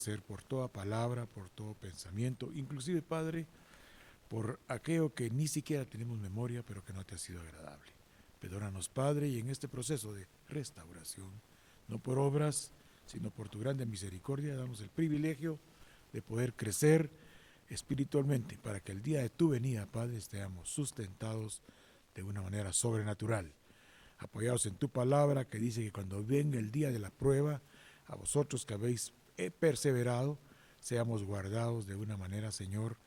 ser por toda palabra, por todo pensamiento, inclusive, Padre, por aquello que ni siquiera tenemos memoria, pero que no te ha sido agradable. Perdónanos, Padre, y en este proceso de restauración, no por obras, sino por tu grande misericordia, danos el privilegio de poder crecer espiritualmente, para que el día de tu venida, Padre, estemos sustentados de una manera sobrenatural, apoyados en tu palabra que dice que cuando venga el día de la prueba, a vosotros que habéis perseverado, seamos guardados de una manera, Señor,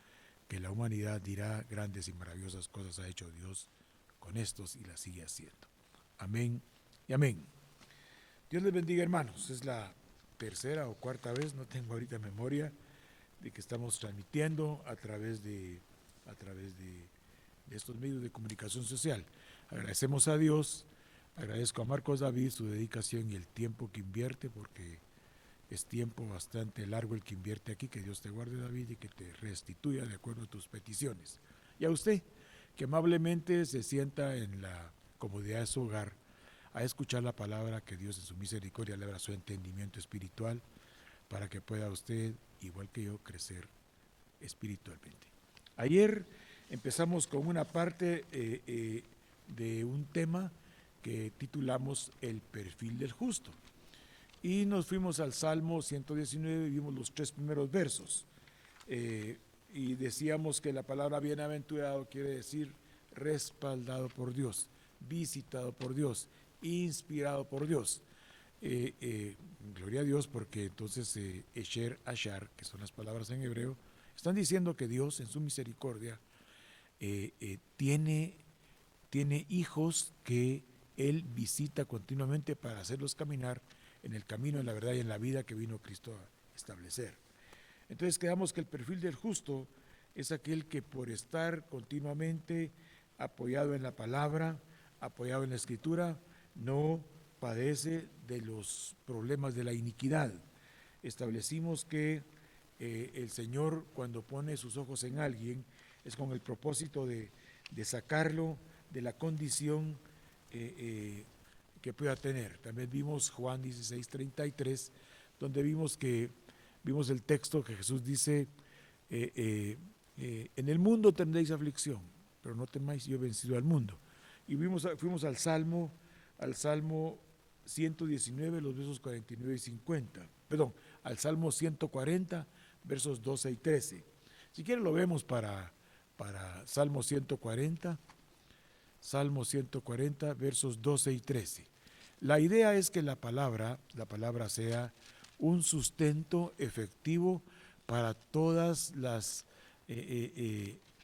que la humanidad dirá: grandes y maravillosas cosas ha hecho Dios con estos y las sigue haciendo. Amén y amén. Dios les bendiga, hermanos. Es la tercera o cuarta vez, no tengo ahorita memoria, de que estamos transmitiendo a través de estos medios de comunicación social. Agradecemos a Dios, agradezco a Marcos David su dedicación y el tiempo que invierte, porque es tiempo bastante largo el que invierte aquí. Que Dios te guarde, David, y que te restituya de acuerdo a tus peticiones. Y a usted, que amablemente se sienta en la comodidad de su hogar a escuchar la palabra, que Dios en su misericordia le abra su entendimiento espiritual, para que pueda usted, igual que yo, crecer espiritualmente. Ayer empezamos con una parte de un tema que titulamos el perfil del justo. Y nos fuimos al Salmo 119 y vimos los 3 primeros versos. Y decíamos que la palabra bienaventurado quiere decir respaldado por Dios, visitado por Dios, inspirado por Dios. Gloria a Dios, porque entonces Esher, Ashar, que son las palabras en hebreo, están diciendo que Dios en su misericordia tiene hijos que Él visita continuamente para hacerlos caminar en el camino, en la verdad y en la vida que vino Cristo a establecer. Entonces quedamos que el perfil del justo es aquel que, por estar continuamente apoyado en la palabra, apoyado en la escritura, no padece de los problemas de la iniquidad. Establecimos que el Señor, cuando pone sus ojos en alguien, es con el propósito de sacarlo de la condición que pueda tener. También vimos Juan 16:33, donde vimos el texto que Jesús dice: en el mundo tendréis aflicción, pero no temáis, yo he vencido al mundo. Y fuimos al Salmo 119, los versos 49 y 50. Perdón, al Salmo 140, versos 12 y 13. Si quieren lo vemos para Salmo 140, versos 12 y 13. La idea es que la palabra sea un sustento efectivo para todas las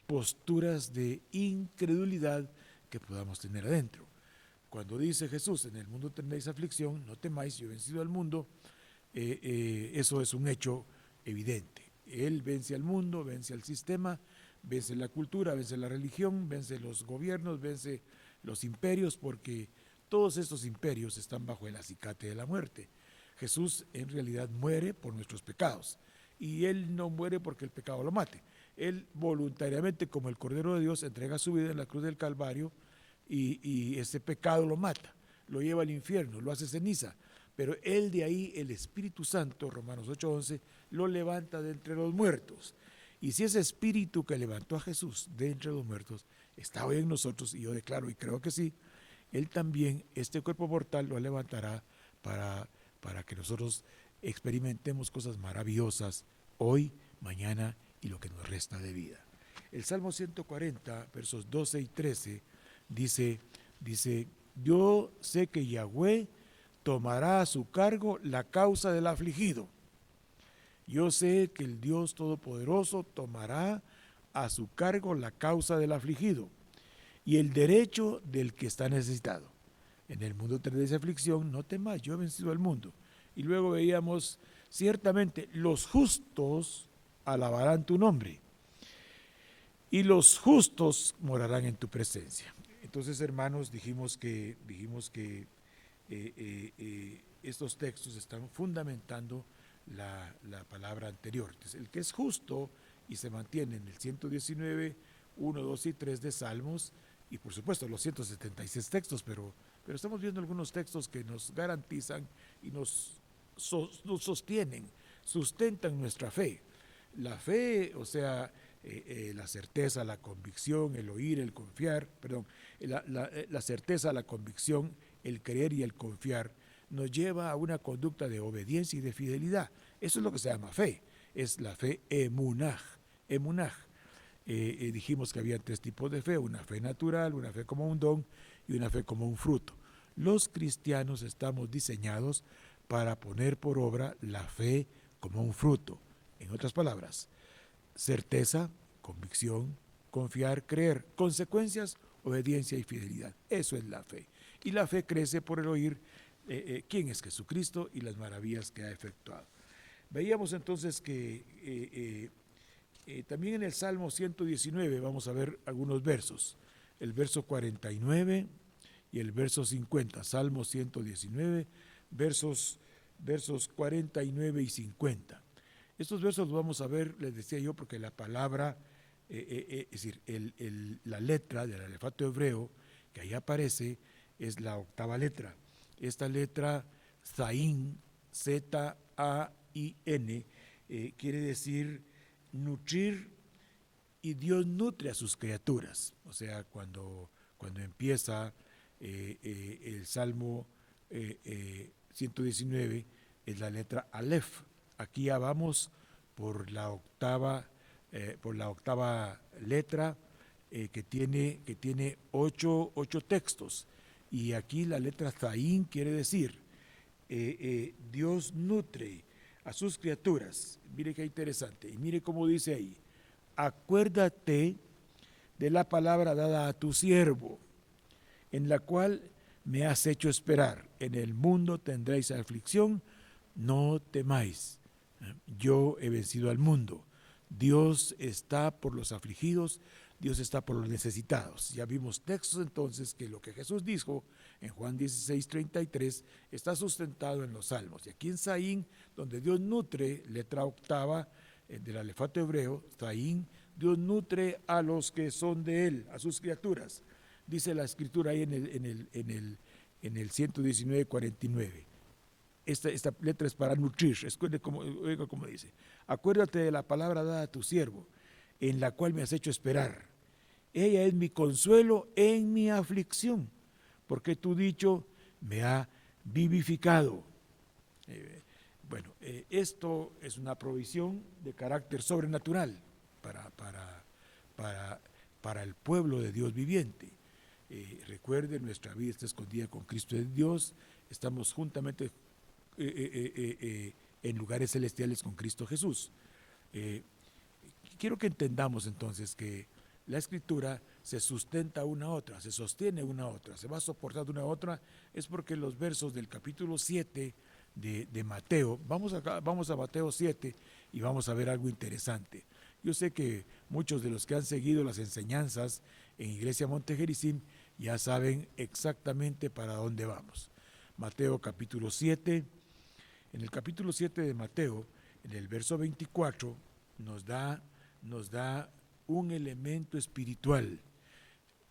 posturas de incredulidad que podamos tener adentro. Cuando dice Jesús: en el mundo tendréis aflicción, no temáis, yo he vencido al mundo, eso es un hecho evidente. Él vence al mundo, vence al sistema, vence la cultura, vence la religión, vence los gobiernos, vence los imperios, porque todos estos imperios están bajo el acicate de la muerte. Jesús en realidad muere por nuestros pecados, y Él no muere porque el pecado lo mate. Él voluntariamente, como el Cordero de Dios, entrega su vida en la cruz del Calvario, y ese pecado lo mata, lo lleva al infierno, lo hace ceniza. Pero Él, de ahí, el Espíritu Santo, Romanos 8:11, lo levanta de entre los muertos. Y si ese Espíritu que levantó a Jesús de entre los muertos está hoy en nosotros, y yo declaro y creo que sí, Él también, este cuerpo mortal, lo levantará para que nosotros experimentemos cosas maravillosas hoy, mañana y lo que nos resta de vida. El Salmo 140, versos 12 y 13, dice: yo sé que Yahweh tomará a su cargo la causa del afligido. Yo sé que el Dios Todopoderoso tomará a su cargo la causa del afligido y el derecho del que está necesitado. En el mundo tendréis aflicción, no temáis, yo he vencido al mundo. Y luego veíamos: ciertamente los justos alabarán tu nombre y los justos morarán en tu presencia. Entonces, hermanos, dijimos que estos textos están fundamentando la palabra anterior. Entonces, el que es justo y se mantiene en el 119, 1, 2 y 3 de Salmos, y por supuesto los 176 textos, pero estamos viendo algunos textos que nos garantizan y nos sostienen sustentan nuestra fe. La fe, o sea, la certeza, la convicción, el oír, el confiar, perdón, la certeza, la convicción, el creer y el confiar nos lleva a una conducta de obediencia y de fidelidad. Eso es lo que se llama fe, es la fe emunaj. Dijimos que había 3 tipos de fe: una fe natural, una fe como un don y una fe como un fruto. Los cristianos estamos diseñados para poner por obra la fe como un fruto. En otras palabras, certeza, convicción, confiar, creer, consecuencias, obediencia y fidelidad. Eso es la fe. Y la fe crece por el oír quién es Jesucristo y las maravillas que ha efectuado. Veíamos entonces que también en el Salmo 119 vamos a ver algunos versos. El verso 49 y el verso 50. Salmo 119, versos 49 y 50. Estos versos los vamos a ver, les decía yo, porque la palabra, es decir, la letra del alefato hebreo que ahí aparece es la 8ª letra. Esta letra, Zain, Z-A-I-N, quiere decir nutrir, y Dios nutre a sus criaturas. O sea, cuando empieza el Salmo 119, es la letra Aleph. Aquí ya vamos por la octava letra, que tiene 8 textos. Y aquí la letra Zain quiere decir Dios nutre a sus criaturas. Mire qué interesante, y mire cómo dice ahí: acuérdate de la palabra dada a tu siervo, en la cual me has hecho esperar. En el mundo tendréis aflicción, no temáis, yo he vencido al mundo. Dios está por los afligidos, Dios está por los necesitados. Ya vimos textos entonces que lo que Jesús dijo en Juan 16:33 está sustentado en los Salmos. Y aquí en Zain, donde Dios nutre, letra 8 del alefato hebreo, Zain, Dios nutre a los que son de Él, a sus criaturas. Dice la Escritura ahí en el 119:49. Esta letra es para nutrir. Oiga como dice: acuérdate de la palabra dada a tu siervo, en la cual me has hecho esperar. Ella es mi consuelo en mi aflicción, porque tu dicho me ha vivificado. Esto es una provisión de carácter sobrenatural para el pueblo de Dios viviente. Recuerden, nuestra vida está escondida con Cristo en Dios. Estamos juntamente en lugares celestiales con Cristo Jesús. Quiero que entendamos entonces que la Escritura se sustenta una a otra, se sostiene una a otra, se va soportando una a otra. Es porque los versos del capítulo 7 de Mateo, vamos a Mateo 7 y vamos a ver algo interesante. Yo sé que muchos de los que han seguido las enseñanzas en Iglesia Montejericín ya saben exactamente para dónde vamos. Mateo capítulo 7, en el capítulo 7 de Mateo, en el verso 24, nos da un elemento espiritual.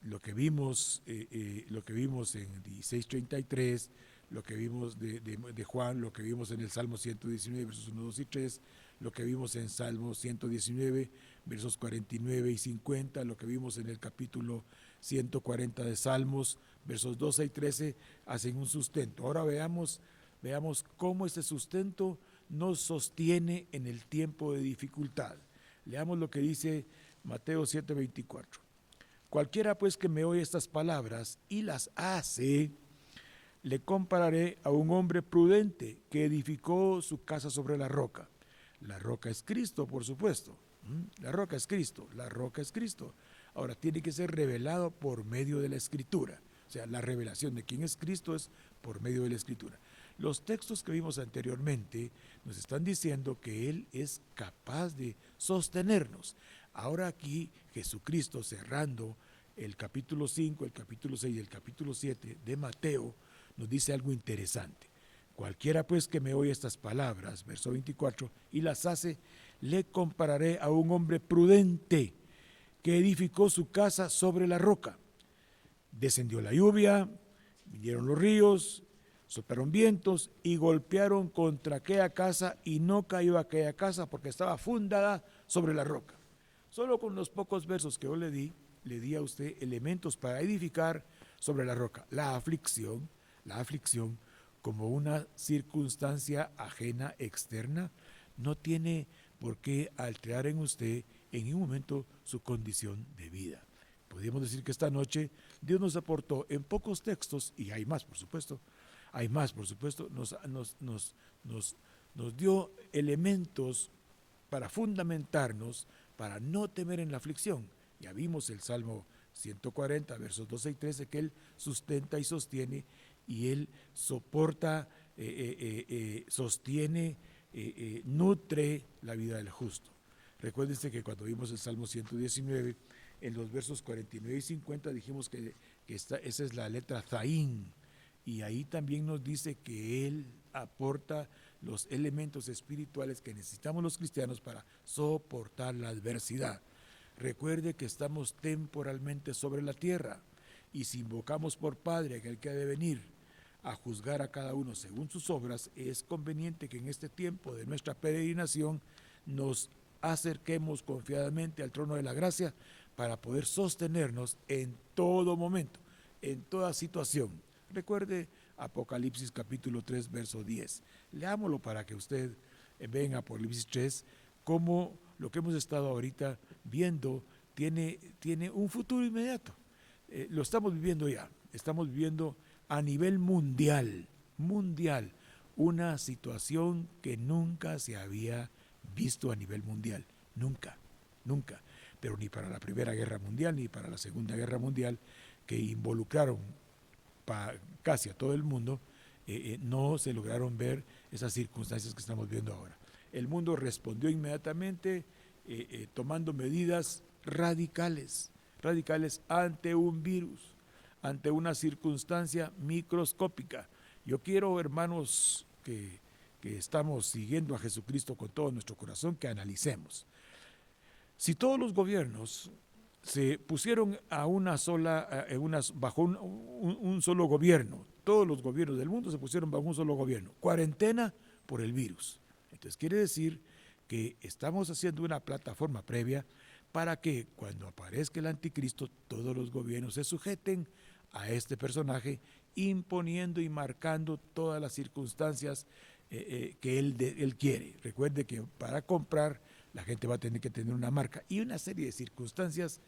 Lo que vimos en 16:33, lo que vimos de Juan, lo que vimos en el Salmo 119, versos 1, 2 y 3, lo que vimos en Salmo 119, versos 49 y 50, lo que vimos en el capítulo 140 de Salmos, versos 12 y 13, hacen un sustento. Ahora veamos cómo este sustento nos sostiene en el tiempo de dificultad. Leamos lo que dice Mateo 7:24. Cualquiera pues que me oye estas palabras y las hace, le compararé a un hombre prudente que edificó su casa sobre la roca. La roca es Cristo, por supuesto. La roca es Cristo. Ahora, tiene que ser revelado por medio de la Escritura. O sea, la revelación de quién es Cristo es por medio de la Escritura. Los textos que vimos anteriormente nos están diciendo que Él es capaz de sostenernos. Ahora aquí Jesucristo, cerrando el capítulo 5, el capítulo 6 y el capítulo 7 de Mateo, nos dice algo interesante. Cualquiera pues que me oye estas palabras, verso 24, y las hace, le compararé a un hombre prudente que edificó su casa sobre la roca. Descendió la lluvia, vinieron los ríos, Soplaron vientos y golpearon contra aquella casa y no cayó aquella casa porque estaba fundada sobre la roca. Solo con los pocos versos que yo le di a usted elementos para edificar sobre la roca. La aflicción como una circunstancia ajena, externa, no tiene por qué alterar en usted en ningún momento su condición de vida. Podríamos decir que esta noche Dios nos aportó en pocos textos, y hay más por supuesto, nos dio elementos para fundamentarnos, para no temer en la aflicción. Ya vimos el Salmo 140, versos 12 y 13, que Él sustenta y sostiene, y Él soporta, sostiene, nutre la vida del justo. Recuérdense que cuando vimos el Salmo 119, en los versos 49 y 50 dijimos que esa es la letra Zaín, y ahí también nos dice que Él aporta los elementos espirituales que necesitamos los cristianos para soportar la adversidad. Recuerde que estamos temporalmente sobre la tierra, y si invocamos por Padre aquel que ha de venir a juzgar a cada uno según sus obras, es conveniente que en este tiempo de nuestra peregrinación nos acerquemos confiadamente al trono de la gracia para poder sostenernos en todo momento, en toda situación. Recuerde Apocalipsis capítulo 3, verso 10. Leámoslo para que usted vea en Apocalipsis 3 cómo lo que hemos estado ahorita viendo tiene un futuro inmediato. Lo estamos viviendo ya, estamos viviendo a nivel mundial, una situación que nunca se había visto a nivel mundial, nunca, pero ni para la Primera Guerra Mundial ni para la Segunda Guerra Mundial, que involucraron casi a todo el mundo, no se lograron ver esas circunstancias que estamos viendo ahora. El mundo respondió inmediatamente tomando medidas radicales ante un virus, ante una circunstancia microscópica. Yo quiero, hermanos, que estamos siguiendo a Jesucristo con todo nuestro corazón, que analicemos. Si todos los gobiernos se pusieron bajo un solo gobierno, todos los gobiernos del mundo se pusieron bajo un solo gobierno, cuarentena por el virus. Entonces quiere decir que estamos haciendo una plataforma previa para que cuando aparezca el anticristo, todos los gobiernos se sujeten a este personaje, imponiendo y marcando todas las circunstancias que él quiere. Recuerde que para comprar la gente va a tener que tener una marca y una serie de circunstancias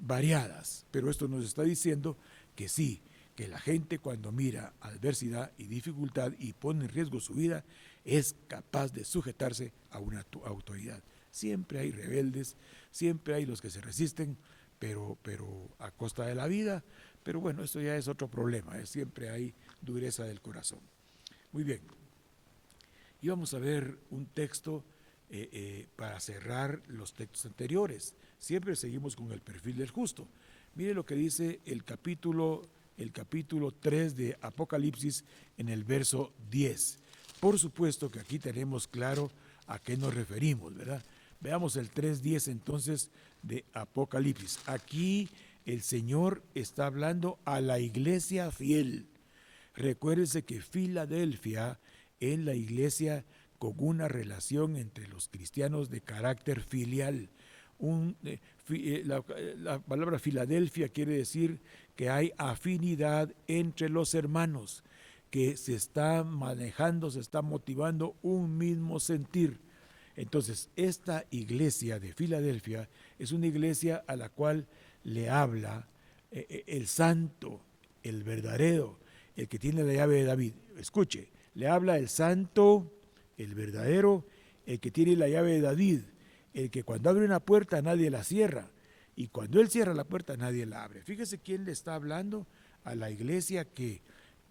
variadas, pero esto nos está diciendo que sí, que la gente cuando mira adversidad y dificultad y pone en riesgo su vida, es capaz de sujetarse a una autoridad. Siempre hay rebeldes, siempre hay los que se resisten, pero a costa de la vida. Pero bueno, esto ya es otro problema, siempre hay dureza del corazón. Muy bien, y vamos a ver un texto para cerrar los textos anteriores. Siempre seguimos con el perfil del justo. Mire lo que dice el capítulo 3 de Apocalipsis en el verso 10. Por supuesto que aquí tenemos claro a qué nos referimos, ¿verdad? Veamos el 3:10 entonces de Apocalipsis. Aquí el Señor está hablando a la iglesia fiel. Recuérdese que Filadelfia es la iglesia con una relación entre los cristianos de carácter filial. La palabra Filadelfia quiere decir que hay afinidad entre los hermanos, que se está manejando, se está motivando un mismo sentir. Entonces, esta iglesia de Filadelfia es una iglesia a la cual le habla el santo, el verdadero, el que tiene la llave de David. Escuche, le habla el santo, el verdadero, el que tiene la llave de David, el que cuando abre una puerta nadie la cierra, y cuando él cierra la puerta nadie la abre. Fíjese quién le está hablando a la iglesia que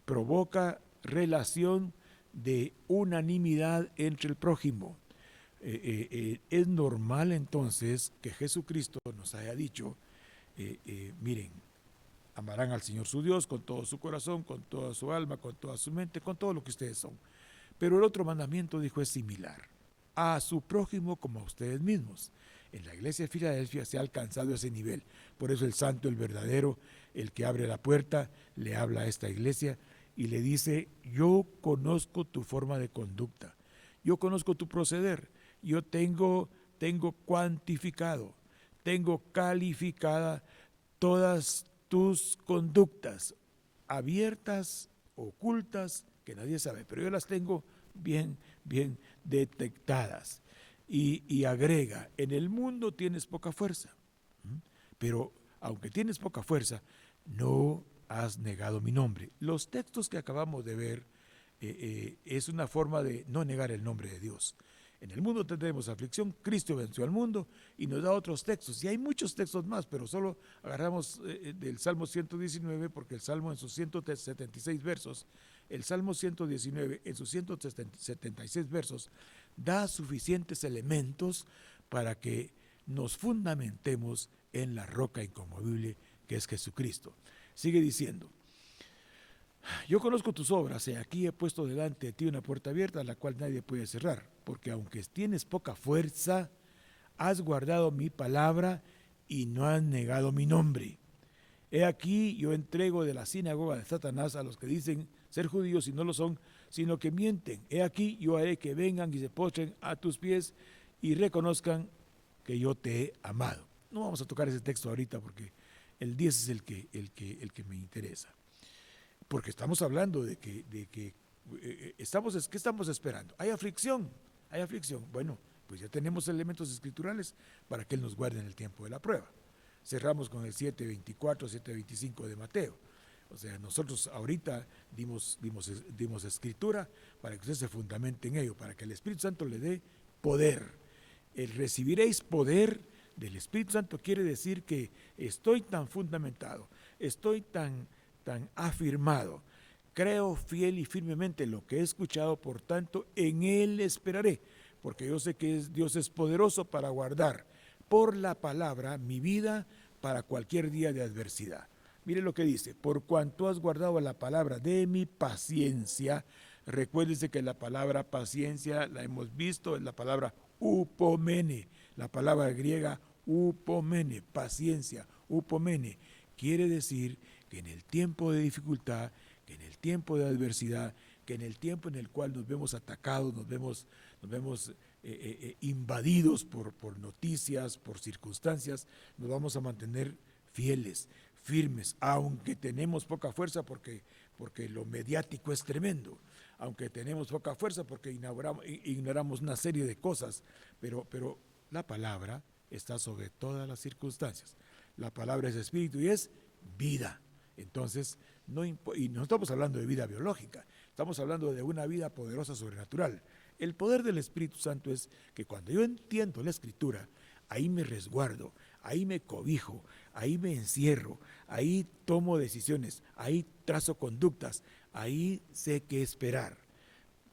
provoca relación de unanimidad entre el prójimo. Es normal entonces que Jesucristo nos haya dicho, miren, amarán al Señor su Dios con todo su corazón, con toda su alma, con toda su mente, con todo lo que ustedes son. Pero el otro mandamiento, dijo, es similar: a su prójimo como a ustedes mismos. En la iglesia de Filadelfia se ha alcanzado ese nivel. Por eso el santo, el verdadero, el que abre la puerta, le habla a esta iglesia y le dice, yo conozco tu forma de conducta, yo conozco tu proceder, yo tengo cuantificado, tengo calificada todas tus conductas, abiertas, ocultas, que nadie sabe, pero yo las tengo bien detectadas. Y agrega, en el mundo tienes poca fuerza, pero aunque tienes poca fuerza, no has negado mi nombre. Los textos que acabamos de ver es una forma de no negar el nombre de Dios. En el mundo tendremos aflicción, Cristo venció al mundo y nos da otros textos. Y hay muchos textos más, pero solo agarramos del Salmo 119, porque el Salmo en sus 176 versos, el Salmo 119 en sus 176 versos, da suficientes elementos para que nos fundamentemos en la roca inconmovible que es Jesucristo. Sigue diciendo, yo conozco tus obras, y aquí he puesto delante de ti una puerta abierta a la cual nadie puede cerrar, porque aunque tienes poca fuerza, has guardado mi palabra y no has negado mi nombre. He aquí yo entrego de la sinagoga de Satanás a los que dicen ser judíos y no lo son, sino que mienten. He aquí yo haré que vengan y se postren a tus pies y reconozcan que yo te he amado. No vamos a tocar ese texto ahorita porque el 10 es el que me interesa. Porque estamos hablando de que ¿qué estamos esperando? Hay aflicción. Bueno, pues ya tenemos elementos escriturales para que Él nos guarde en el tiempo de la prueba. Cerramos con el 7:24, 7:25 de Mateo. O sea, nosotros ahorita dimos escritura para que usted se fundamente en ello, para que el Espíritu Santo le dé poder. El recibiréis poder del Espíritu Santo quiere decir que estoy tan fundamentado, estoy tan afirmado, creo fiel y firmemente lo que he escuchado, por tanto en Él esperaré, porque yo sé que Dios es poderoso para guardar por la palabra mi vida para cualquier día de adversidad. Mire lo que dice, por cuanto has guardado la palabra de mi paciencia. Recuérdese que la palabra paciencia la hemos visto, es la palabra upomene, la palabra griega upomene, paciencia, upomene, quiere decir que en el tiempo de dificultad, que en el tiempo de adversidad, que en el tiempo en el cual nos vemos atacados, nos vemos invadidos por noticias, por circunstancias, nos vamos a mantener fieles, firmes, aunque tenemos poca fuerza porque lo mediático es tremendo, aunque tenemos poca fuerza porque ignoramos una serie de cosas, pero la palabra está sobre todas las circunstancias. La palabra es espíritu y es vida. Entonces, y no estamos hablando de vida biológica, estamos hablando de una vida poderosa sobrenatural. El poder del Espíritu Santo es que cuando yo entiendo la Escritura, ahí me resguardo, ahí me cobijo, ahí me encierro, ahí tomo decisiones, ahí trazo conductas, ahí sé qué esperar.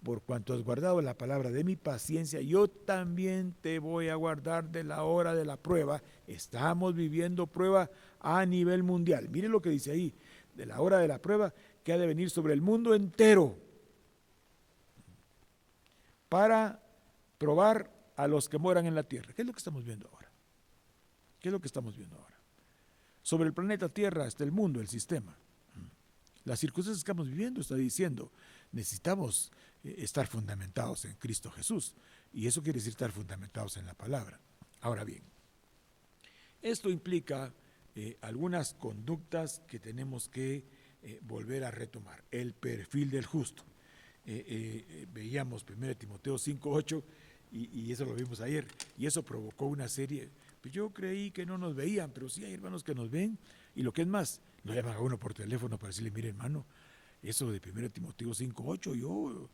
Por cuanto has guardado la palabra de mi paciencia, yo también te voy a guardar de la hora de la prueba. Estamos viviendo prueba a nivel mundial. Mire lo que dice ahí, de la hora de la prueba que ha de venir sobre el mundo entero para probar a los que moran en la tierra. ¿Qué es lo que estamos viendo ahora? ¿Qué es lo que estamos viendo ahora? Sobre el planeta Tierra está el mundo, el sistema. Las circunstancias que estamos viviendo está diciendo, necesitamos estar fundamentados en Cristo Jesús. Y eso quiere decir estar fundamentados en la palabra. Ahora bien, esto implica algunas conductas que tenemos que volver a retomar. El perfil del justo. Veíamos 1 Timoteo 5:8 y eso lo vimos ayer. Y eso provocó una serie. Pues yo creí que no nos veían, pero sí hay hermanos que nos ven. Y lo que es más, lo llaman a uno por teléfono para decirle, mire hermano, eso de 1 Timoteo 5:8 yo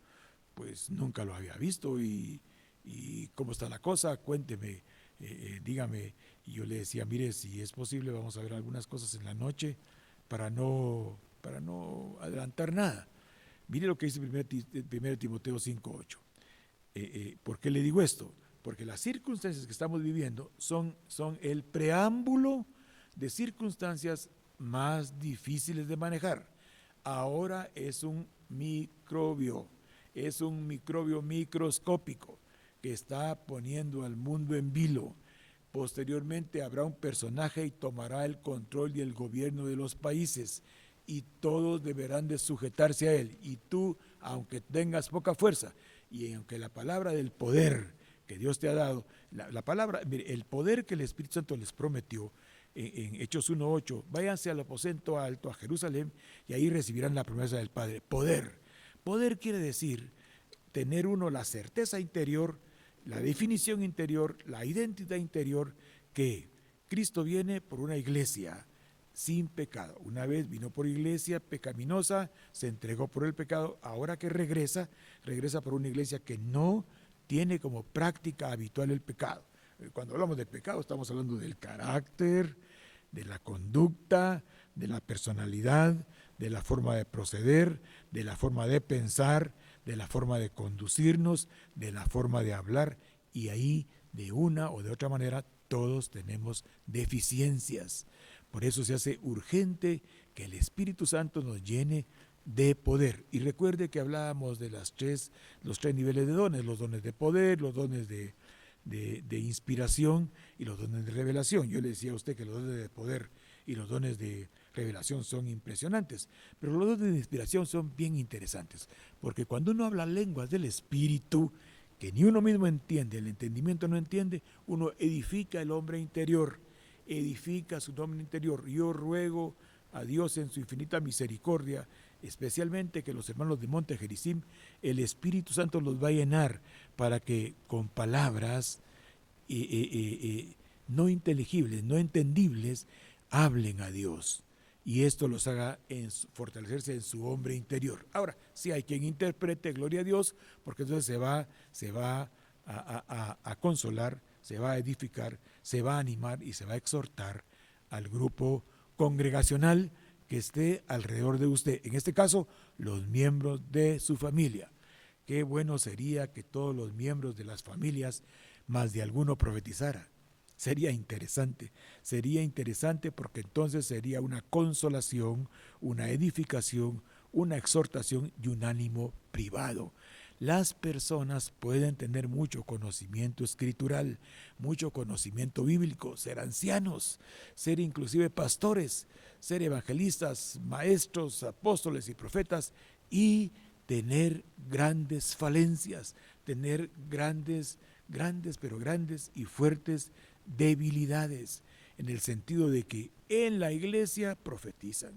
pues nunca lo había visto y cómo está la cosa, cuénteme, dígame. Y yo le decía, mire, si es posible vamos a ver algunas cosas en la noche para no adelantar nada. Mire lo que dice 1 Timoteo 5:8. ¿Por qué le digo esto? Porque las circunstancias que estamos viviendo son el preámbulo de circunstancias más difíciles de manejar. Ahora es un microbio microscópico que está poniendo al mundo en vilo. Posteriormente habrá un personaje y tomará el control y el gobierno de los países. y todos deberán de sujetarse a él. Y tú, aunque tengas poca fuerza, y aunque la palabra del poder que Dios te ha dado, la palabra, mire, el poder que el Espíritu Santo les prometió en Hechos 1:8, váyanse al aposento alto, a Jerusalén, y ahí recibirán la promesa del Padre. Poder. Poder quiere decir tener uno la certeza interior, la definición interior, la identidad interior, que Cristo viene por una iglesia sin pecado. Una vez vino por iglesia pecaminosa, se entregó por el pecado, ahora que regresa por una iglesia que no tiene como práctica habitual el pecado. Cuando hablamos de pecado estamos hablando del carácter, de la conducta, de la personalidad, de la forma de proceder, de la forma de pensar, de la forma de conducirnos, de la forma de hablar, y ahí de una o de otra manera todos tenemos deficiencias. Por eso se hace urgente que el Espíritu Santo nos llene de poder. Y recuerde que hablábamos de los tres niveles de dones: los dones de poder, los dones de inspiración y los dones de revelación. Yo le decía a usted que los dones de poder y los dones de revelación son impresionantes, pero los dones de inspiración son bien interesantes, porque cuando uno habla lenguas del Espíritu, que ni uno mismo entiende, el entendimiento no entiende, uno edifica el hombre interior, edifica su hombre interior. Yo ruego a Dios en su infinita misericordia, especialmente que los hermanos de Monte Gerizim, el Espíritu Santo los va a llenar para que con palabras no inteligibles, no entendibles, hablen a Dios, y esto los haga fortalecerse en su hombre interior. Ahora, si hay quien interprete, gloria a Dios, porque entonces se va a consolar, se va a edificar, se va a animar y se va a exhortar al grupo congregacional que esté alrededor de usted, en este caso los miembros de su familia. Qué bueno sería que todos los miembros de las familias, más de alguno, profetizara. Sería interesante porque entonces sería una consolación, una edificación, una exhortación y un ánimo privado. Las personas pueden tener mucho conocimiento escritural, mucho conocimiento bíblico, ser ancianos, ser inclusive pastores, ser evangelistas, maestros, apóstoles y profetas, y tener grandes falencias, tener grandes y fuertes debilidades, en el sentido de que en la iglesia profetizan,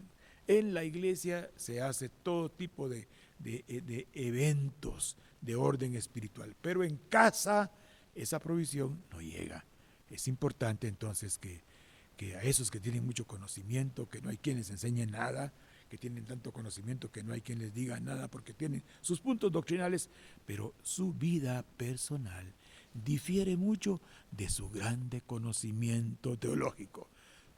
en la iglesia se hace todo tipo de eventos de orden espiritual, pero en casa esa provisión no llega. Es importante entonces que a esos que tienen mucho conocimiento, que no hay quien les enseñe nada, que tienen tanto conocimiento que no hay quien les diga nada porque tienen sus puntos doctrinales, pero su vida personal difiere mucho de su grande conocimiento teológico.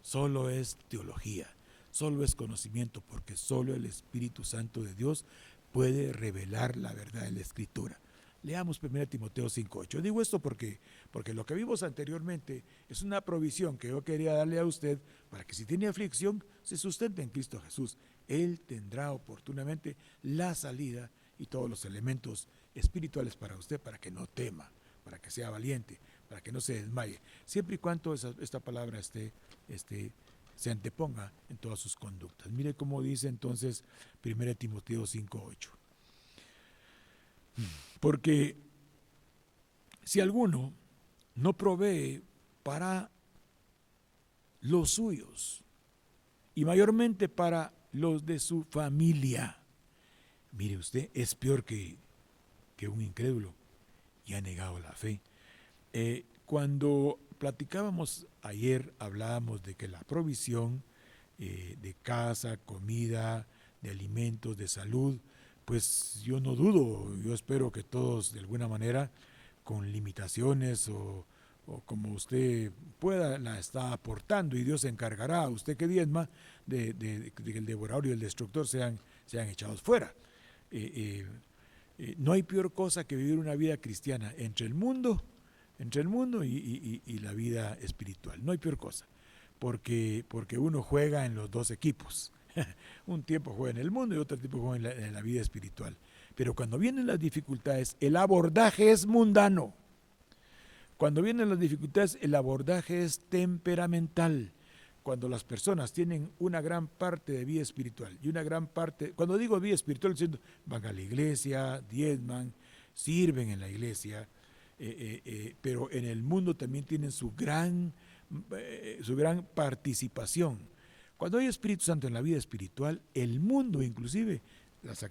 Solo es teología, solo es conocimiento, porque solo el Espíritu Santo de Dios puede revelar la verdad de la Escritura. Leamos 1 Timoteo 5:8. Digo esto porque lo que vimos anteriormente es una provisión que yo quería darle a usted para que si tiene aflicción se sustente en Cristo Jesús. Él tendrá oportunamente la salida y todos los elementos espirituales para usted, para que no tema, para que sea valiente, para que no se desmaye, siempre y cuando esta palabra se anteponga en todas sus conductas. Mire cómo dice entonces 1 Timoteo 5:8. Porque si alguno no provee para los suyos, y mayormente para los de su familia, mire usted, es peor que un incrédulo y ha negado la fe. Cuando platicábamos ayer, hablábamos de que la provisión de casa, comida, de alimentos, de salud, pues yo no dudo, yo espero que todos de alguna manera, con limitaciones o como usted pueda, la está aportando, y Dios se encargará, usted que diezma, de que el devorador y el destructor sean echados fuera. No hay peor cosa que vivir una vida cristiana entre el mundo y la vida espiritual. No hay peor cosa, porque uno juega en los dos equipos. Un tiempo juega en el mundo y otro tiempo juega en la vida espiritual. Pero cuando vienen las dificultades, el abordaje es mundano. Cuando vienen las dificultades, el abordaje es temperamental. cuando las personas tienen una gran parte de vida espiritual y una gran parte, cuando digo vida espiritual, diciendo, van a la iglesia, diezman, sirven en la iglesia, pero en el mundo también tienen su gran participación. Cuando hay Espíritu Santo en la vida espiritual, el mundo, inclusive las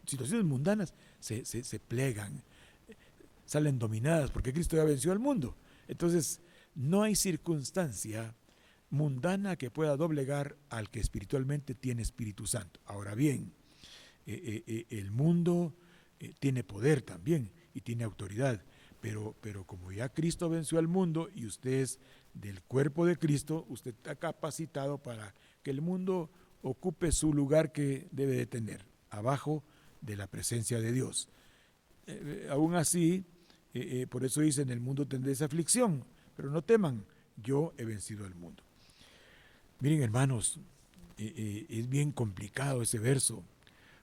situaciones mundanas, se plegan, salen dominadas, porque Cristo ya venció al mundo. Entonces, no hay circunstancia mundana que pueda doblegar al que espiritualmente tiene Espíritu Santo. Ahora bien, el mundo tiene poder también y tiene autoridad, pero como ya Cristo venció al mundo y usted es del cuerpo de Cristo, usted está capacitado para que el mundo ocupe su lugar que debe de tener, abajo de la presencia de Dios. Aún así, por eso dice, en el mundo tendréis aflicción, pero no teman, yo he vencido al mundo. Miren, hermanos, es bien complicado ese verso,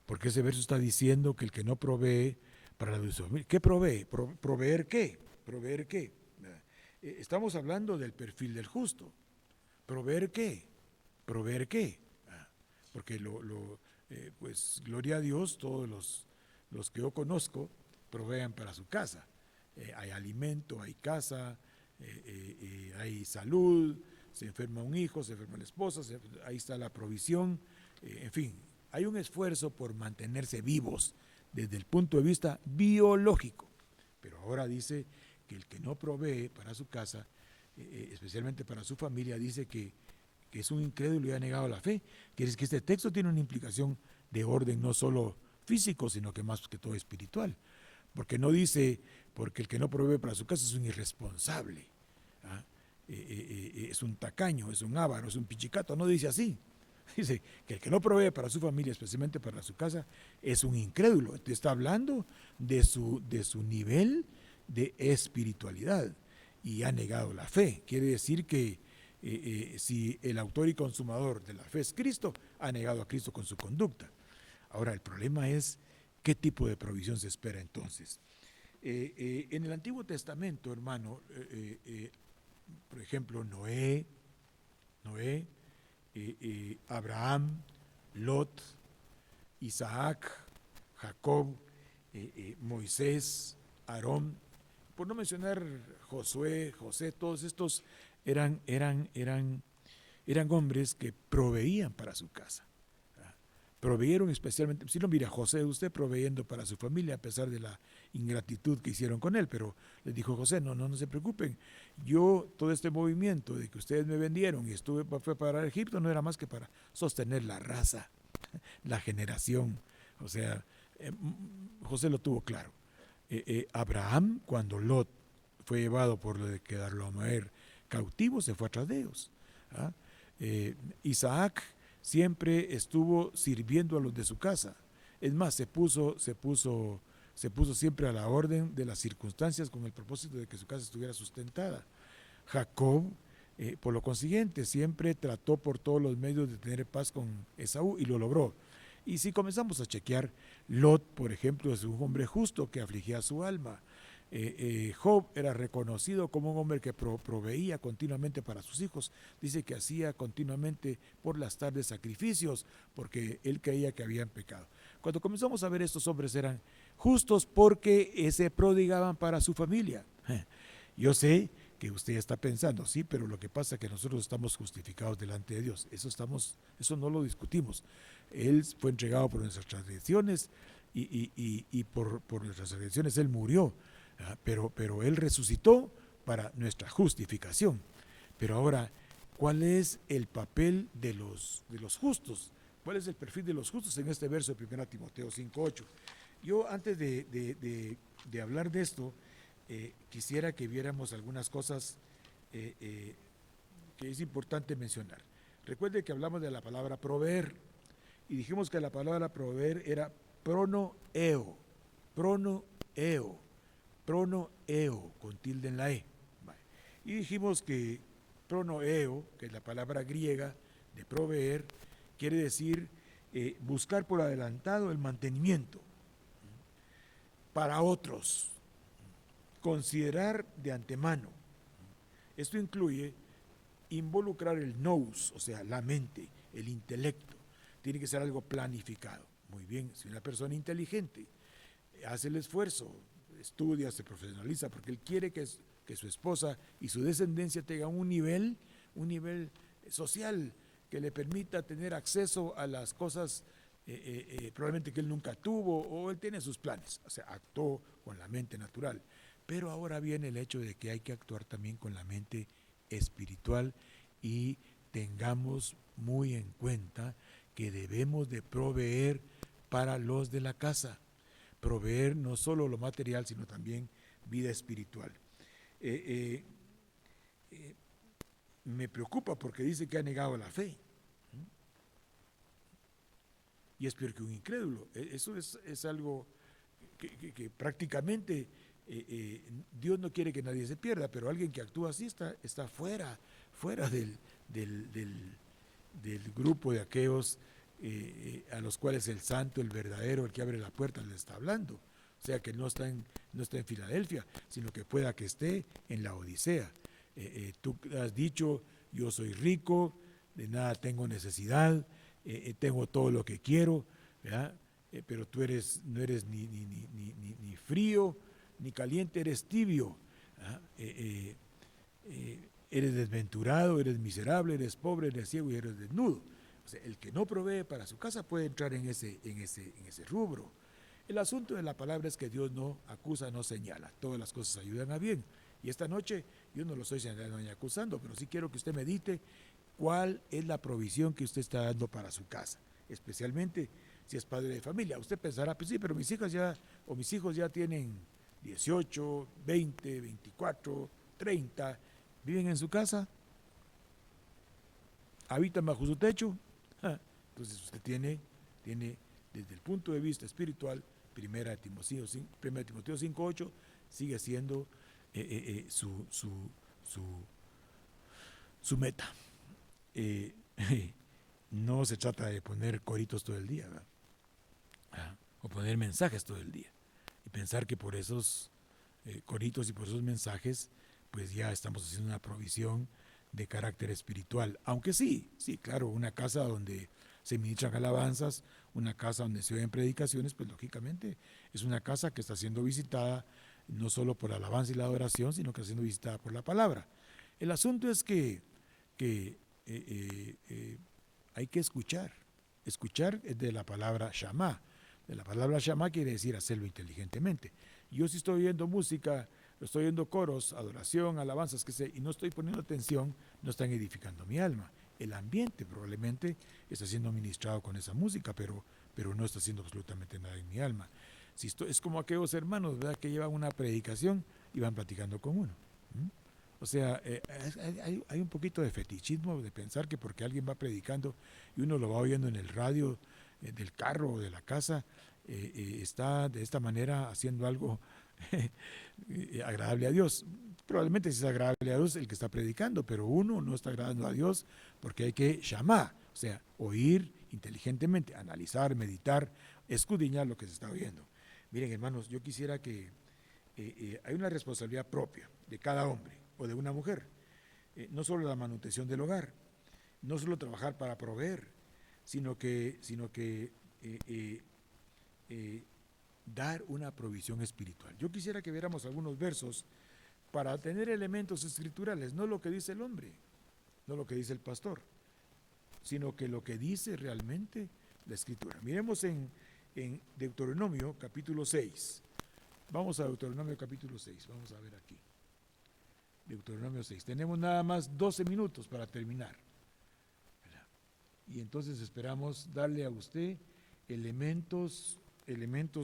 porque ese verso está diciendo que el que no provee para la familia, ¿qué provee? ¿Proveer qué? ¿Proveer qué? Estamos hablando del perfil del justo. ¿Proveer qué? ¿Proveer qué? Porque pues gloria a Dios, todos los que yo conozco provean para su casa. Hay alimento, hay casa, hay salud, se enferma un hijo, se enferma la esposa, ahí está la provisión, en fin, hay un esfuerzo por mantenerse vivos desde el punto de vista biológico. Pero ahora dice que el que no provee para su casa, especialmente para su familia, dice que es un incrédulo y ha negado la fe. Quiere decir que este texto tiene una implicación de orden no solo físico, sino que más que todo espiritual. Porque no dice, porque el que no provee para su casa es un irresponsable, ¿ah? Es un tacaño, es un avaro, es un pichicato, no dice así. Dice que el que no provee para su familia, especialmente para su casa, es un incrédulo. Entonces está hablando de su nivel de espiritualidad y ha negado la fe. Quiere decir que si el autor y consumador de la fe es Cristo, ha negado a Cristo con su conducta. Ahora, el problema es qué tipo de provisión se espera entonces. En el Antiguo Testamento, hermano, por ejemplo, Noé, Abraham, Lot, Isaac, Jacob, Moisés, Aarón, por no mencionar Josué, José, todos estos eran hombres que proveían para su casa. Proveyeron especialmente, si no mira José, usted proveyendo para su familia a pesar de la ingratitud que hicieron con él, pero les dijo José, no se preocupen, yo todo este movimiento de que ustedes me vendieron y fue para Egipto no era más que para sostener la raza, la generación, o sea, José lo tuvo claro. Abraham, cuando Lot fue llevado por lo de Kedorlaomer cautivo, se fue atrás de ellos. Isaac siempre estuvo sirviendo a los de su casa. Es más, se puso siempre a la orden de las circunstancias con el propósito de que su casa estuviera sustentada. Jacob, por lo consiguiente, siempre trató por todos los medios de tener paz con Esaú y lo logró. Y si comenzamos a chequear, Lot, por ejemplo, es un hombre justo que afligía su alma. Job era reconocido como un hombre que proveía continuamente para sus hijos. Dice que hacía continuamente por las tardes sacrificios porque él creía que habían pecado. Cuando comenzamos a ver, estos hombres eran justos porque se prodigaban para su familia. Yo sé que usted está pensando, sí, pero lo que pasa es que nosotros estamos justificados delante de Dios. Eso no lo discutimos. Él fue entregado por nuestras transgresiones y por nuestras transgresiones Él murió. Pero Él resucitó para nuestra justificación. Pero ahora, ¿cuál es el papel de los justos? ¿Cuál es el perfil de los justos en este verso de 1 Timoteo 5:8? Yo antes de hablar de esto, quisiera que viéramos algunas cosas que es importante mencionar. Recuerde que hablamos de la palabra proveer y dijimos que la palabra proveer era pronoeo, con tilde en la E. Y dijimos que pronoeo, que es la palabra griega de proveer, quiere decir buscar por adelantado el mantenimiento para otros, considerar de antemano. Esto incluye involucrar el nous, o sea, la mente, el intelecto. Tiene que ser algo planificado. Muy bien, si una persona inteligente hace el esfuerzo, estudia, se profesionaliza, porque él quiere que su esposa y su descendencia tengan un nivel social que le permita tener acceso a las cosas probablemente que él nunca tuvo, o él tiene sus planes, o sea, actuó con la mente natural. Pero ahora viene el hecho de que hay que actuar también con la mente espiritual, y tengamos muy en cuenta que debemos de proveer para los de la casa, proveer no solo lo material, sino también vida espiritual. Me preocupa porque dice que ha negado la fe. Y es peor que un incrédulo. Eso es algo que prácticamente Dios no quiere que nadie se pierda, pero alguien que actúa así está fuera del grupo de aquellos a los cuales el santo, el verdadero, el que abre la puerta, le está hablando. O sea, que no está en Filadelfia, sino que pueda que esté en la Odisea. Tú has dicho, yo soy rico, de nada tengo necesidad, tengo todo lo que quiero, ¿verdad? Pero tú no eres ni frío ni caliente, eres tibio, eres desventurado, eres miserable, eres pobre, eres ciego y eres desnudo. O sea, el que no provee para su casa puede entrar en ese rubro. El asunto de la palabra es que Dios no acusa, no señala, todas las cosas ayudan a bien. Y esta noche yo no lo estoy señalando ni acusando, pero sí quiero que usted medite cuál es la provisión que usted está dando para su casa, especialmente si es padre de familia. Usted pensará, pues sí, pero mis hijos ya tienen 18, 20, 24, 30, viven en su casa, habitan bajo su techo. Entonces usted tiene desde el punto de vista espiritual, 1 Timoteo 5:8 sigue siendo su meta. No se trata de poner coritos todo el día, ¿verdad? O poner mensajes todo el día y pensar que por esos coritos y por esos mensajes pues ya estamos haciendo una provisión de carácter espiritual, aunque sí, claro, una casa donde se ministran alabanzas, una casa donde se oyen predicaciones, pues lógicamente es una casa que está siendo visitada no solo por la alabanza y la adoración, sino que está siendo visitada por la palabra. El asunto es que hay que escuchar es de la palabra shamá. De la palabra shamá quiere decir hacerlo inteligentemente. Yo si estoy oyendo música, estoy oyendo coros, adoración, alabanzas, que sé, y no estoy poniendo atención, no están edificando mi alma. El ambiente probablemente está siendo ministrado con esa música, pero no está haciendo absolutamente nada en mi alma. Es como aquellos hermanos, ¿verdad?, que llevan una predicación y van platicando con uno. O sea, hay un poquito de fetichismo de pensar que porque alguien va predicando y uno lo va oyendo en el radio del carro o de la casa, está de esta manera haciendo algo agradable a Dios. Probablemente sí es agradable a Dios el que está predicando, pero uno no está agradando a Dios porque hay que llamar, o sea, oír inteligentemente, analizar, meditar, escudriñar lo que se está oyendo. Miren, hermanos, yo quisiera que hay una responsabilidad propia de cada hombre o de una mujer, no solo la manutención del hogar, no solo trabajar para proveer, sino que dar una provisión espiritual. Yo quisiera que viéramos algunos versos para tener elementos escriturales, no lo que dice el hombre, no lo que dice el pastor, sino que lo que dice realmente la escritura. Miremos en Deuteronomio capítulo 6. Vamos a Deuteronomio capítulo 6, vamos a ver aquí. Deuteronomio 6. Tenemos nada más 12 minutos para terminar. Y entonces esperamos darle a usted elementos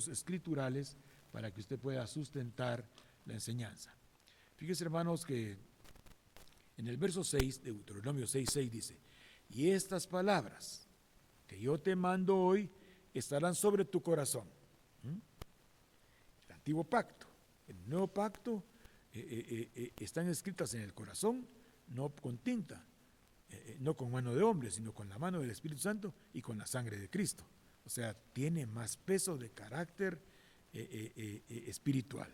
escriturales para que usted pueda sustentar la enseñanza. Fíjese, hermanos, que en el verso 6 de Deuteronomio 6:6 dice: y estas palabras que yo te mando hoy estarán sobre tu corazón. El antiguo pacto, el nuevo pacto están escritas en el corazón, no con tinta, no con mano de hombre, sino con la mano del Espíritu Santo y con la sangre de Cristo. O sea, tiene más peso de carácter espiritual.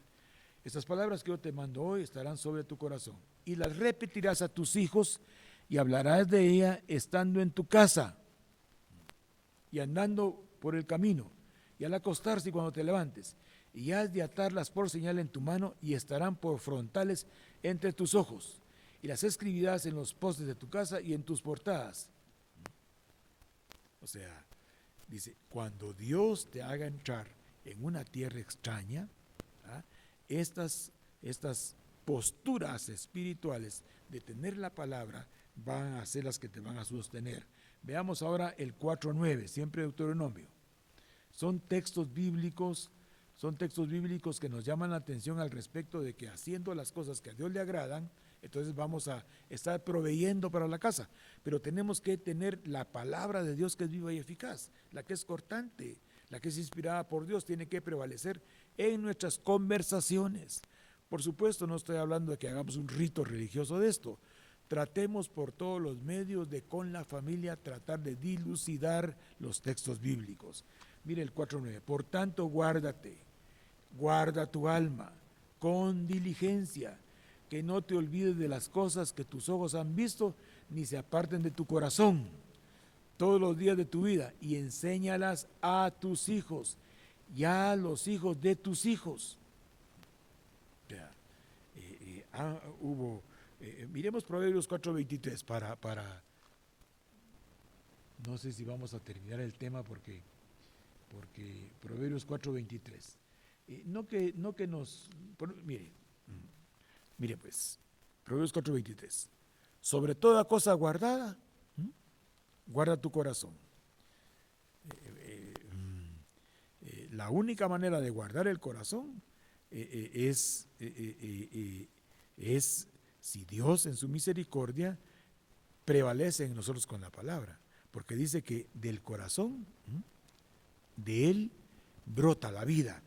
Estas palabras que yo te mando hoy estarán sobre tu corazón y las repetirás a tus hijos y hablarás de ella estando en tu casa y andando por el camino, y al acostarse y cuando te levantes, y has de atarlas por señal en tu mano y estarán por frontales entre tus ojos, y las escribirás en los postes de tu casa y en tus portadas. O sea, dice, cuando Dios te haga entrar en una tierra extraña, ¿ah? estas posturas espirituales de tener la palabra van a ser las que te van a sostener. Veamos ahora el 4:9, siempre Deuteronomio. Son textos bíblicos que nos llaman la atención al respecto de que haciendo las cosas que a Dios le agradan, entonces vamos a estar proveyendo para la casa. Pero tenemos que tener la palabra de Dios que es viva y eficaz, la que es cortante, la que es inspirada por Dios, tiene que prevalecer en nuestras conversaciones. Por supuesto, no estoy hablando de que hagamos un rito religioso de esto. Tratemos por todos los medios de con la familia tratar de dilucidar los textos bíblicos. Mire el 4:9, por tanto guarda tu alma con diligencia, que no te olvides de las cosas que tus ojos han visto, ni se aparten de tu corazón todos los días de tu vida, y enséñalas a tus hijos y a los hijos de tus hijos. Miremos Proverbios 4:23 para no sé si vamos a terminar el tema porque Proverbios 4:23 no que nos mire pues Proverbios 4:23, sobre toda cosa guardada guarda tu corazón. La única manera de guardar el corazón es si Dios en su misericordia prevalece en nosotros con la palabra, porque dice que del corazón, de él brota la vida,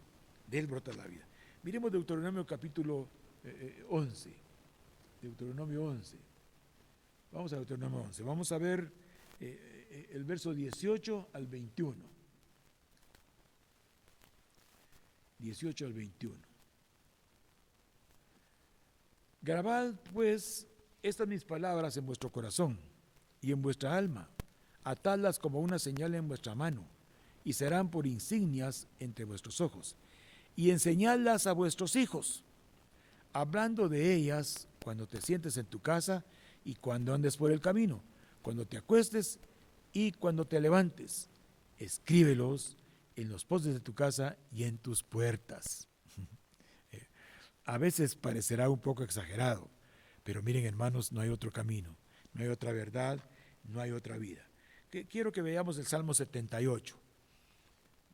de él brota la vida. Miremos Deuteronomio capítulo 11, Deuteronomio 11, vamos a Deuteronomio 11, vamos a ver el verso 18 al 21, 18 al 21. Grabad pues estas mis palabras en vuestro corazón y en vuestra alma, atadlas como una señal en vuestra mano, y serán por insignias entre vuestros ojos, y enseñadlas a vuestros hijos, hablando de ellas cuando te sientes en tu casa y cuando andes por el camino, cuando te acuestes y cuando te levantes. Escríbelos en los postes de tu casa y en tus puertas. A veces parecerá un poco exagerado, pero miren hermanos, no hay otro camino, no hay otra verdad, no hay otra vida. Quiero que veamos el Salmo 78.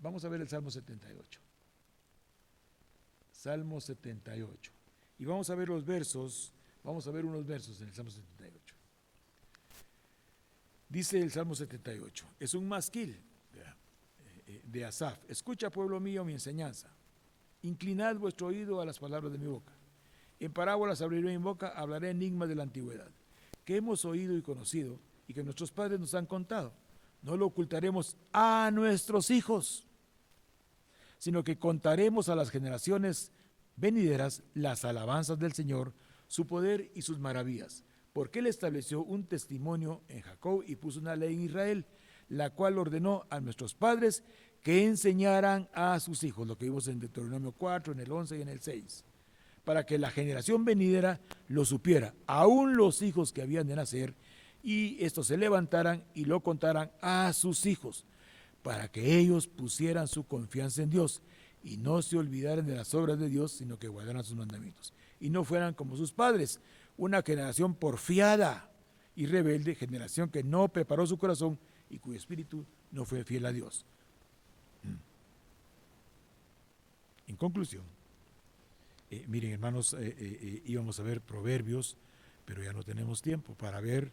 Vamos a ver el Salmo 78. Salmo 78. Y vamos a ver los versos, vamos a ver unos versos en el Salmo 78. Dice el Salmo 78, es un masquil de Asaf. Escucha, pueblo mío, mi enseñanza. Inclinad vuestro oído a las palabras de mi boca. En parábolas abriré mi boca, hablaré enigmas de la antigüedad, que hemos oído y conocido, y que nuestros padres nos han contado. No lo ocultaremos a nuestros hijos, sino que contaremos a las generaciones venideras las alabanzas del Señor, su poder y sus maravillas. Porque Él estableció un testimonio en Jacob y puso una ley en Israel, la cual ordenó a nuestros padres que enseñaran a sus hijos, lo que vimos en Deuteronomio 4, en el 11 y en el 6, para que la generación venidera lo supiera, aún los hijos que habían de nacer, y estos se levantaran y lo contaran a sus hijos, para que ellos pusieran su confianza en Dios y no se olvidaran de las obras de Dios, sino que guardaran sus mandamientos, y no fueran como sus padres, una generación porfiada y rebelde, generación que no preparó su corazón y cuyo espíritu no fue fiel a Dios. En conclusión, miren hermanos, íbamos a ver Proverbios, pero ya no tenemos tiempo para ver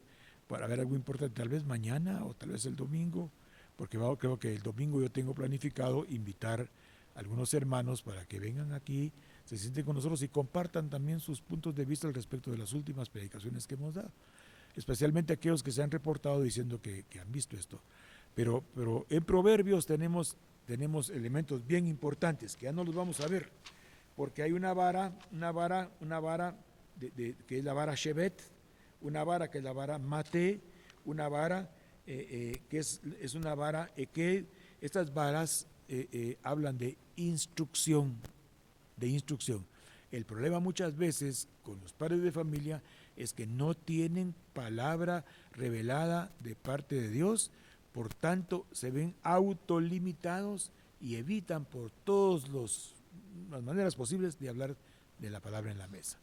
algo importante, tal vez mañana o tal vez el domingo, porque creo que el domingo yo tengo planificado invitar a algunos hermanos para que vengan aquí, se sienten con nosotros y compartan también sus puntos de vista al respecto de las últimas predicaciones que hemos dado, especialmente aquellos que se han reportado diciendo que han visto esto. Pero en Proverbios tenemos elementos bien importantes que ya no los vamos a ver, porque hay una vara que es la vara Shevet, una vara que es la vara mate, una vara que es una vara que estas varas hablan de instrucción, de instrucción. El problema muchas veces con los padres de familia es que no tienen palabra revelada de parte de Dios, por tanto se ven autolimitados y evitan por todas las maneras posibles de hablar de la palabra en la mesa.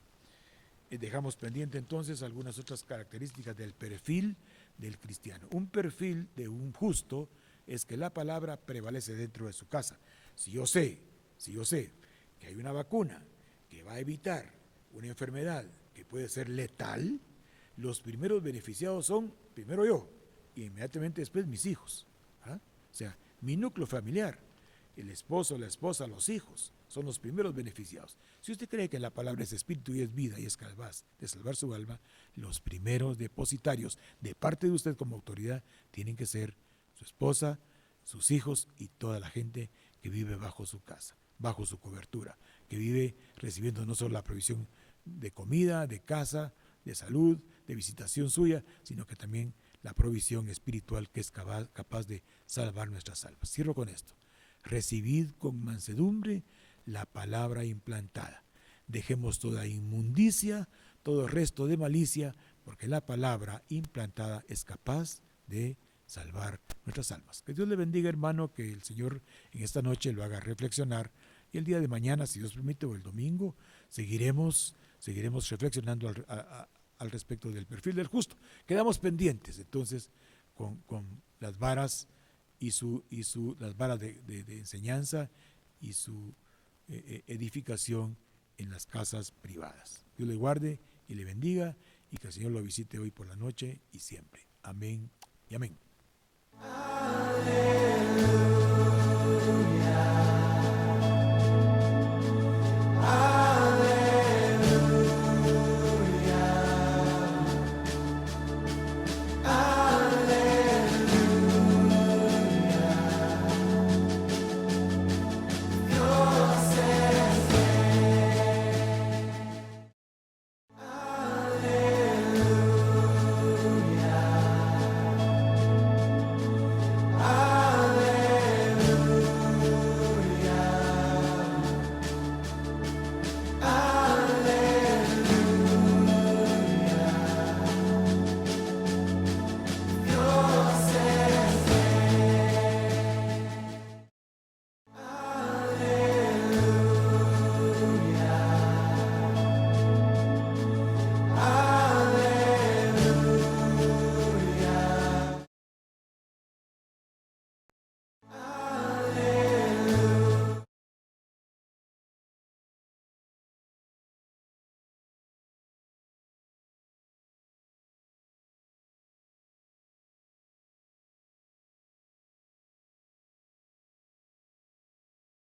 Dejamos pendiente entonces algunas otras características del perfil del cristiano. Un perfil de un justo es que la palabra prevalece dentro de su casa. Si yo sé que hay una vacuna que va a evitar una enfermedad que puede ser letal, los primeros beneficiados son primero yo y inmediatamente después mis hijos. ¿Ah? O sea, mi núcleo familiar, el esposo, la esposa, los hijos, son los primeros beneficiados. Si usted cree que la palabra es espíritu y es vida y es capaz de salvar su alma, los primeros depositarios de parte de usted como autoridad tienen que ser su esposa, sus hijos y toda la gente que vive bajo su casa, bajo su cobertura, que vive recibiendo no solo la provisión de comida, de casa, de salud, de visitación suya, sino que también la provisión espiritual que es capaz de salvar nuestras almas. Cierro con esto. Recibid con mansedumbre la palabra implantada. Dejemos toda inmundicia, todo resto de malicia, porque la palabra implantada es capaz de salvar nuestras almas. Que Dios le bendiga, hermano, que el Señor en esta noche lo haga reflexionar y el día de mañana, si Dios permite, o el domingo, seguiremos reflexionando al respecto del perfil del justo. Quedamos pendientes entonces con las varas y las varas de enseñanza y su edificación en las casas privadas. Dios le guarde y le bendiga y que el Señor lo visite hoy por la noche y siempre. Amén y amén. Aleluya.